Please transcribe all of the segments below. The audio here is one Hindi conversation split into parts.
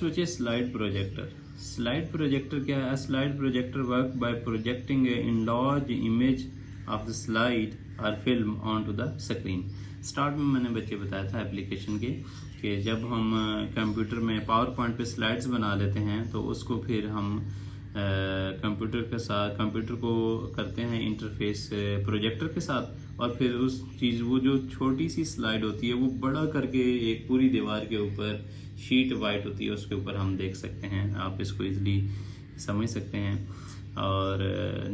सोचिए स्लाइड प्रोजेक्टर। स्लाइड प्रोजेक्टर क्या है? Slide projector work by projecting a enlarge image of the slide और film on to the screen. Start में मैंने बच्चे बताया था एप्लीकेशन के कि जब हम कंप्यूटर में पावर पॉइंट पे स्लाइड्स बना लेते हैं तो उसको फिर हम कंप्यूटर को करते हैं इंटरफेस प्रोजेक्टर के साथ, और फिर उस चीज़ वो जो छोटी सी स्लाइड होती है वो बड़ा करके एक पूरी दीवार के ऊपर शीट वाइट होती है उसके ऊपर हम देख सकते हैं। आप इसको इजली समझ सकते हैं। और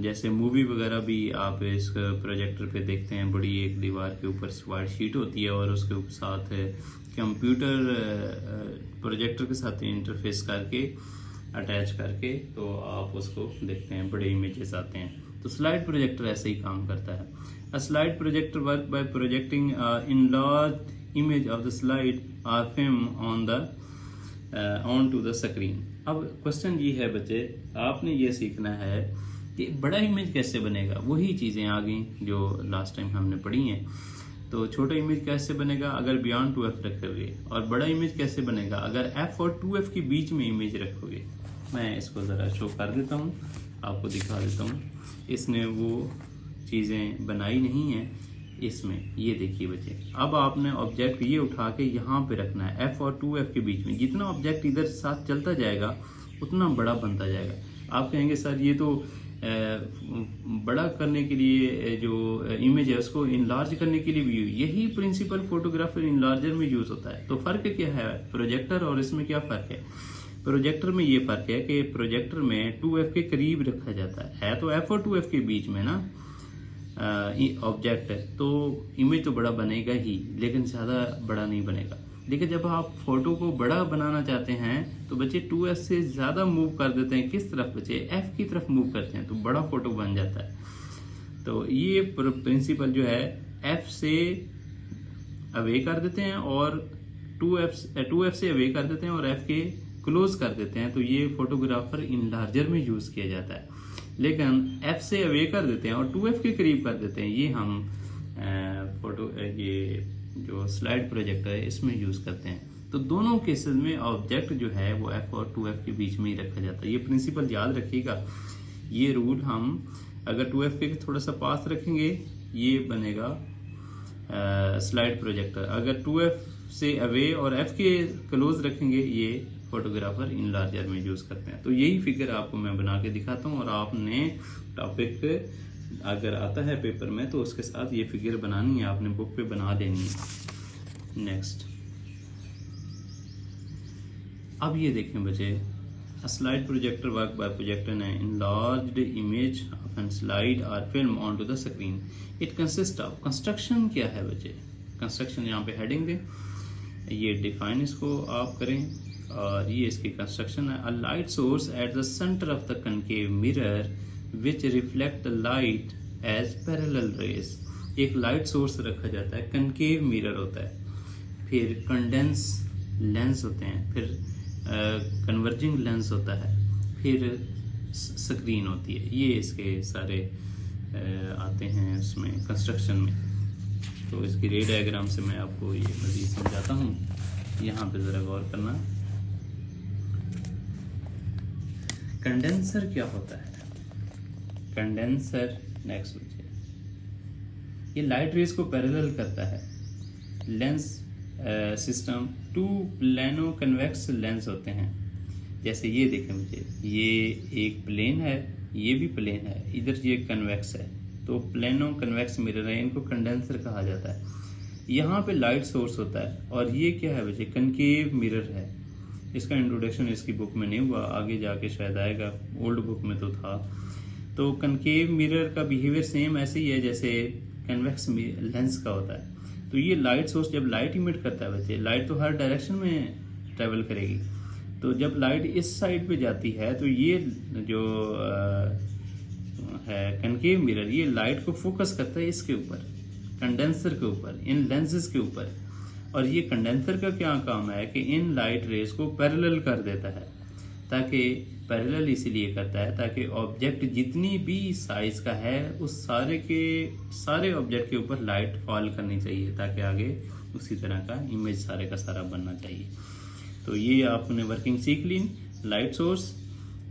जैसे मूवी वगैरह भी आप इस प्रोजेक्टर पे देखते हैं, बड़ी एक दीवार के ऊपर वाइट शीट होती है और उसके साथ कंप्यूटर प्रोजेक्टर के साथ इंटरफेस करके अटैच करके तो आप उसको देखते हैं, बड़े इमेजेस आते हैं। तो स्लाइड प्रोजेक्टर ऐसे ही काम करता है। A slide projector work by projecting in large image of the slide और film on to the screen. अब क्वेश्चन ये है बच्चे, आपने ये सीखना है कि बड़ा इमेज कैसे बनेगा। वही चीजें आ गई जो लास्ट टाइम हमने पढ़ी हैं। तो छोटा इमेज कैसे बनेगा अगर बियॉन्ड 2f रखोगे, और बड़ा इमेज कैसे बनेगा अगर f और 2f के बीच में इमेज रखोगे। मैं इसको ज़रा शो कर देता हूँ, आपको दिखा देता हूँ। इसने वो चीज़ें बनाई नहीं है इसमें। ये देखिए बच्चे, अब आपने ऑब्जेक्ट ये उठा के यहाँ पे रखना है f और 2f के बीच में। जितना ऑब्जेक्ट इधर साथ चलता जाएगा उतना बड़ा बनता जाएगा। आप कहेंगे सर ये तो बड़ा करने के लिए जो इमेज है उसको इनलार्ज करने के लिए भी यही प्रिंसिपल फोटोग्राफर इनलार्जर में यूज होता है। तो फर्क क्या है प्रोजेक्टर और इसमें? क्या फर्क है? प्रोजेक्टर में ये फर्क है कि प्रोजेक्टर में 2f के करीब रखा जाता है तो f और 2f के बीच में ना ऑब्जेक्ट है, तो इमेज तो बड़ा बनेगा ही, लेकिन ज्यादा बड़ा नहीं बनेगा। लेकिन जब आप फोटो को बड़ा बनाना चाहते हैं तो बच्चे 2f से ज्यादा मूव कर देते हैं। किस तरफ बच्चे? f की तरफ मूव करते हैं तो बड़ा फोटो बन जाता है। तो ये प्रिंसिपल जो है f से अवे कर देते हैं और 2f से अवे कर देते हैं और f के क्लोज कर देते हैं, तो ये फोटोग्राफर इनलार्जर में यूज किया जाता है। लेकिन f से अवे कर देते हैं और 2f के करीब कर देते हैं, ये हम ये जो स्लाइड प्रोजेक्टर है इसमें यूज करते हैं। तो दोनों केसेस में ऑब्जेक्ट जो है वो f और 2f के बीच में ही रखा जाता है। ये प्रिंसिपल याद रखिएगा। ये रूल हम अगर 2f के थोड़ा सा पास रखेंगे ये बनेगा स्लाइड प्रोजेक्टर। अगर 2f से अवे और f के क्लोज रखेंगे ये फोटोग्राफर इनलार्जर में यूज करते हैं। तो यही फिगर आपको मैं बना के दिखाता हूँ और आपने टॉपिक अगर आता है पेपर में तो उसके साथ ये फिगर बनानी है, आपने बुक पे बना देनी है। नेक्स्ट, अब ये देखें बच्चे, a slide projector work by projecting an enlarged image of a slide or film onto the screen. It consists of construction। क्या है बच्चे? कंस्ट्रक्शन यहाँ पे हेडिंग दे, ये डिफाइन इसको आप करें और ये इसकी कंस्ट्रक्शन है। A light source at the center of the concave mirror which reflect the light as parallel rays। एक लाइट सोर्स रखा जाता है, कनकेव मिरर होता है, फिर कंडेंस लेंस होते हैं, फिर कन्वर्जिंग लेंस होता है, फिर स्क्रीन होती है। ये इसके सारे आते हैं उसमें कंस्ट्रक्शन में। तो इसकी रे डायग्राम से मैं आपको ये मज़ीद समझाता हूँ, यहाँ पे ज़रा गौर करना। कंडेंसर क्या होता है? कंडेंसर नेक्स्ट बच्चे, ये लाइट रेज को पैरेलल करता है। Lens system 2 plano convex lens होते हैं। जैसे ये देखें मुझे, ये एक प्लेन है, ये भी प्लेन है, इधर ये कन्वेक्स है, तो प्लेनो कन्वेक्स मिरर है, इनको कंडेंसर कहा जाता है। यहाँ पे लाइट सोर्स होता है और ये क्या है बच्चे? कनकेव मिरर है। इसका इंट्रोडक्शन इसकी बुक में नहीं हुआ, आगे जाके शायद आएगा, ओल्ड बुक में तो था। तो कनकेव मिरर का बिहेवियर सेम ऐसे ही है जैसे कन्वेक्स लेंस का होता है। तो ये लाइट सोर्स जब लाइट इमिट करता है बच्चे, लाइट तो हर डायरेक्शन में ट्रेवल करेगी, तो जब लाइट इस साइड पे जाती है तो ये जो है कनकेव मिरर, ये लाइट को फोकस करता है इसके ऊपर, कंडेंसर के ऊपर, इन लेंसेज के ऊपर। और ये कंडेंसर का क्या काम है कि इन लाइट रेज को पैरेलल कर देता है, ताकि पैरेलल इसीलिए करता है ताकि ऑब्जेक्ट जितनी भी साइज का है उस सारे के सारे ऑब्जेक्ट के ऊपर लाइट फॉल करनी चाहिए, ताकि आगे उसी तरह का इमेज सारे का सारा बनना चाहिए। तो ये आपने वर्किंग सीख ली। लाइट सोर्स,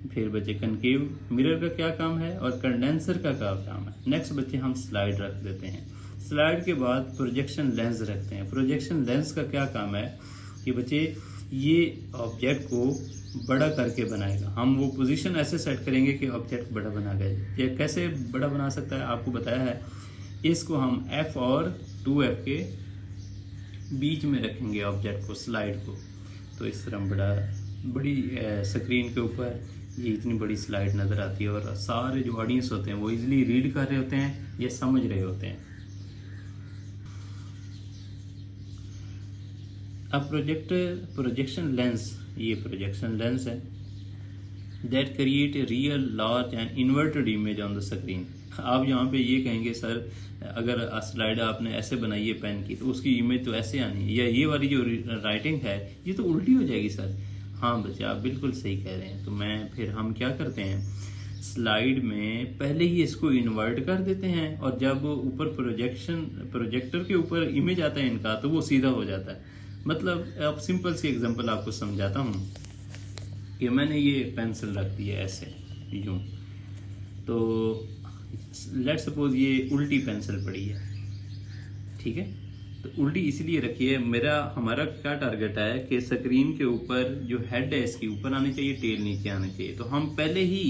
फिर बच्चे कनकेव मिरर का क्या काम है और कंडेंसर का क्या काम है। नेक्स्ट बच्चे हम स्लाइड रख देते हैं। स्लाइड के बाद प्रोजेक्शन लेंस रखते हैं। प्रोजेक्शन लेंस का क्या काम है कि बच्चे ये ऑब्जेक्ट को बड़ा करके बनाएगा। हम वो पोजीशन ऐसे सेट करेंगे कि ऑब्जेक्ट बड़ा बना गया। ये कैसे बड़ा बना सकता है आपको बताया है। इसको हम F और 2F के बीच में रखेंगे ऑब्जेक्ट को, स्लाइड को। तो इस तरह बड़ी स्क्रीन के ऊपर ये इतनी बड़ी स्लाइड नज़र आती है और सारे जो ऑडियंस होते हैं वो इजीली रीड कर रहे होते हैं, ये समझ रहे होते हैं। अब प्रोजेक्शन लेंस, ये प्रोजेक्शन लेंस है that create a real large and inverted image on the screen. आप यहाँ पे ये कहेंगे सर अगर स्लाइड आपने ऐसे बनाई है पेन की तो उसकी इमेज तो ऐसे आनी है, या ये वाली जो राइटिंग है ये तो उल्टी हो जाएगी सर। हाँ बच्चे आप बिल्कुल सही कह रहे हैं। तो फिर हम क्या करते हैं, स्लाइड में पहले ही इसको इन्वर्ट कर देते हैं और जब ऊपर प्रोजेक्टर के यूपर इमेज आता है इनका तो वो सीधा हो जाता है। मतलब अब सिंपल सी एग्जांपल आपको समझाता हूँ कि मैंने ये पेंसिल रख दी है ऐसे यूं, तो लेट सपोज ये उल्टी पेंसिल पड़ी है, ठीक है। तो उल्टी इसलिए रखी है, हमारा क्या टारगेट है कि स्क्रीन के ऊपर जो हेड है इसके ऊपर आनी चाहिए, टेल नीचे आनी चाहिए। तो हम पहले ही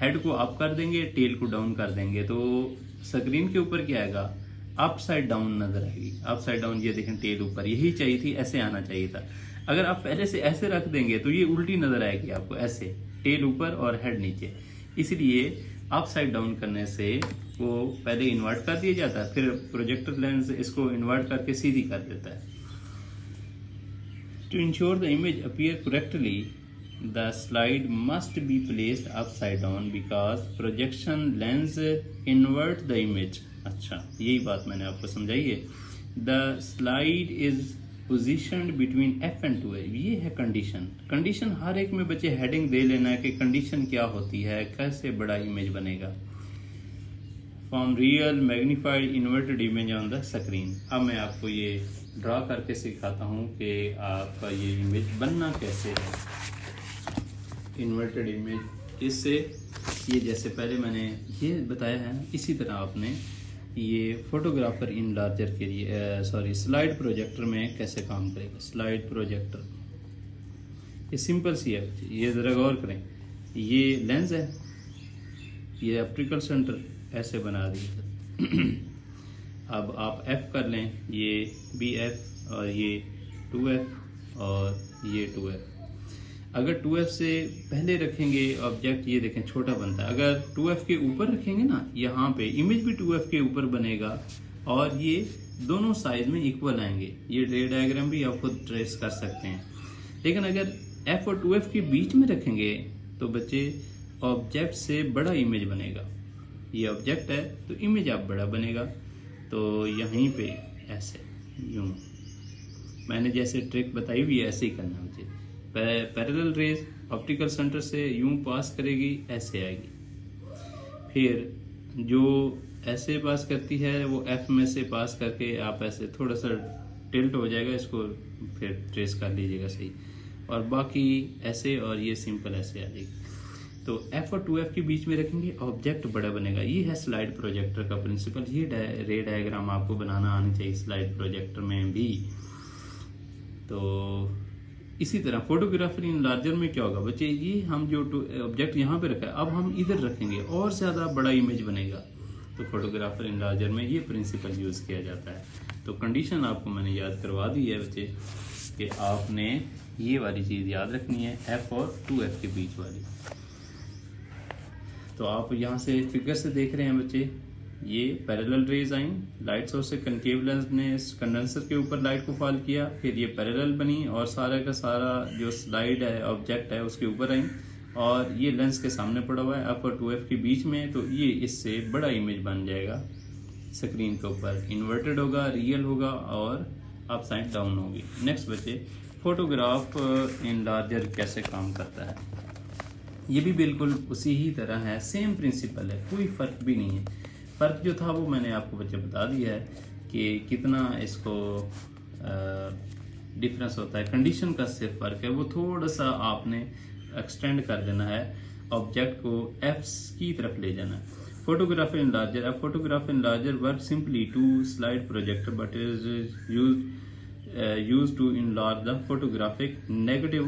हेड को अप कर देंगे, टेल को डाउन कर देंगे, तो स्क्रीन के ऊपर क्या आएगा, अप साइड डाउन नजर आएगी। अप साइड डाउन, ये देखें टेल ऊपर, यही चाहिए थी, ऐसे आना चाहिए था। अगर आप पहले से ऐसे रख देंगे तो ये उल्टी नजर आएगी आपको, ऐसे टेल ऊपर और हेड नीचे। इसलिए अप साइड डाउन करने से वो पहले इन्वर्ट कर दिया जाता है, फिर प्रोजेक्टर लेंस इसको इन्वर्ट करके सीधी कर देता है। To ensure the image appear correctly the slide must be placed upside down because projection lens invert the image. अच्छा, यही बात मैंने आपको समझाई है। The slide is positioned between F and 2F। ये है कंडीशन। कंडीशन हर एक में बच्चे हेडिंग दे लेना है कि कंडीशन क्या होती है, कैसे बड़ा इमेज बनेगा। Form real magnified inverted image on the screen. अब मैं आपको ये ड्रा करके सिखाता हूँ कि आपका ये इमेज बनना कैसे है। इन्वर्टेड इमेज इससे, ये जैसे पहले मैंने ये बताया है इसी तरह आपने ये फोटोग्राफर इन लार्जर के लिए स्लाइड प्रोजेक्टर में कैसे काम करेगा। स्लाइड प्रोजेक्टर ये सिंपल सी है, ये जरा गौर करें। ये लेंस है, ये ऑप्टिकल सेंटर ऐसे बना दिया। अब आप F कर लें, ये भी F और ये 2F और ये 2F। अगर 2F से पहले रखेंगे ऑब्जेक्ट, ये देखें छोटा बनता है। अगर 2F के ऊपर रखेंगे ना, यहाँ पे इमेज भी 2F के ऊपर बनेगा और ये दोनों साइज में इक्वल आएंगे। ये रे डायग्राम भी आप खुद ट्रेस कर सकते हैं। लेकिन अगर F और 2F के बीच में रखेंगे तो बच्चे ऑब्जेक्ट से बड़ा इमेज बनेगा। ये ऑब्जेक्ट है तो इमेज आप बड़ा बनेगा। तो यहीं पे ऐसे यूं मैंने जैसे ट्रिक बताई हुई है ऐसे ही करना मुझे। पैरेलल रेज ऑप्टिकल सेंटर से यूं पास करेगी, ऐसे आएगी। फिर जो ऐसे पास करती है वो F में से पास करके आप ऐसे थोड़ा सा टिल्ट हो जाएगा, इसको फिर ट्रेस कर लीजिएगा सही। और बाकी ऐसे, और ये सिंपल ऐसे आ जाएगी। तो F और 2F के बीच में रखेंगे, ऑब्जेक्ट बड़ा बनेगा। ये है स्लाइड प्रोजेक्टर का प्रिंसिपल। ये रे डायग्राम आपको बनाना आनी चाहिए स्लाइड प्रोजेक्टर में भी। तो इसी तरह फोटोग्राफर इन लार्जर में क्या होगा बच्चे, ये हम जो ऑब्जेक्ट यहाँ पे रखा है अब हम इधर रखेंगे और ज्यादा बड़ा इमेज बनेगा। तो फोटोग्राफर इन लार्जर में ये प्रिंसिपल यूज किया जाता है। तो कंडीशन आपको मैंने याद करवा दी है बच्चे कि आपने ये वाली चीज याद रखनी है, F और 2F के बीच वाली। तो आप यहाँ से फिगर से देख रहे हैं बच्चे, ये पैरेलल रेज आई, लाइट सोर्स से कनकेव लेंस ने कंडेंसर के ऊपर लाइट को फॉल किया, फिर ये पैरेलल बनी और सारा का सारा जो स्लाइड है ऑब्जेक्ट है उसके ऊपर आई और ये लेंस के सामने पड़ा हुआ है F और 2F के बीच में। तो ये इससे बड़ा इमेज बन जाएगा स्क्रीन के ऊपर, इन्वर्टेड होगा, रियल होगा और अपसाइड डाउन होगी। नेक्स्ट बच्चे, फोटोग्राफ इन लार्जर कैसे काम करता है। ये भी बिल्कुल उसी ही तरह है, सेम प्रिंसिपल है, कोई फर्क भी नहीं है। फर्क जो था वो मैंने आपको बच्चे बता दिया है कि कितना इसको डिफरेंस होता है, कंडीशन का सिर्फ फर्क है, वो थोड़ा सा आपने एक्सटेंड कर देना है, ऑब्जेक्ट को एफ की तरफ ले जाना है। फोटोग्राफी इनलार्जर, अब photography enlarger work simply to slide projector but is used to enlarge the photographic negative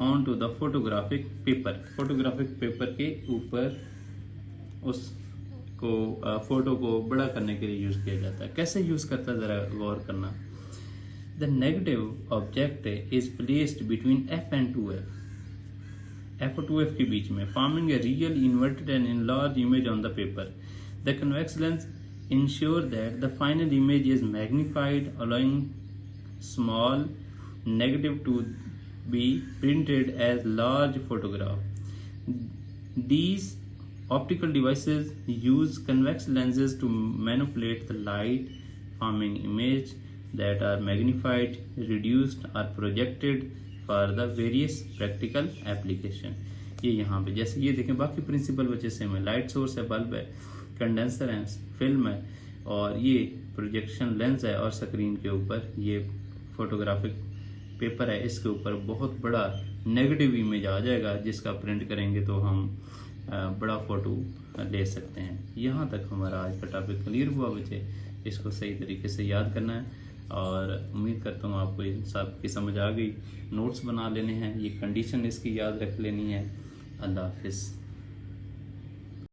onto the photographic paper। Photographic paper के ऊपर उसको फोटो को बड़ा करने के लिए यूज किया जाता है। कैसे यूज करता है जरा गौर करना। The negative object is placed between F and 2f, F और 2f के बीच में, forming a real inverted and enlarged image on the paper। The convex lens ensure that the final image is magnified, allowing small negative to be printed as large photograph। These optical devices use convex lenses to manipulate the light, forming images that are magnified, reduced or projected for the various practical application। ये यहाँ पे जैसे ये देखें, बाकी प्रिंसिपल वजह से में लाइट सोर्स है, बल्ब है, कंडेंसर है, फिल्म है, और ये प्रोजेक्शन लेंस है, और स्क्रीन के ऊपर ये फोटोग्राफिक पेपर है, इसके ऊपर बहुत बड़ा नेगेटिव इमेज आ जाएगा, जिसका प्रिंट करेंगे तो हम बड़ा फोटो ले सकते हैं। यहाँ तक हमारा आज का टॉपिक क्लियर हुआ बच्चे, इसको सही तरीके से याद करना है, और उम्मीद करता हूँ आपको इन सब की समझ आ गई। नोट्स बना लेने हैं, ये कंडीशन इसकी याद रख लेनी है। अल्लाह हाफिज़।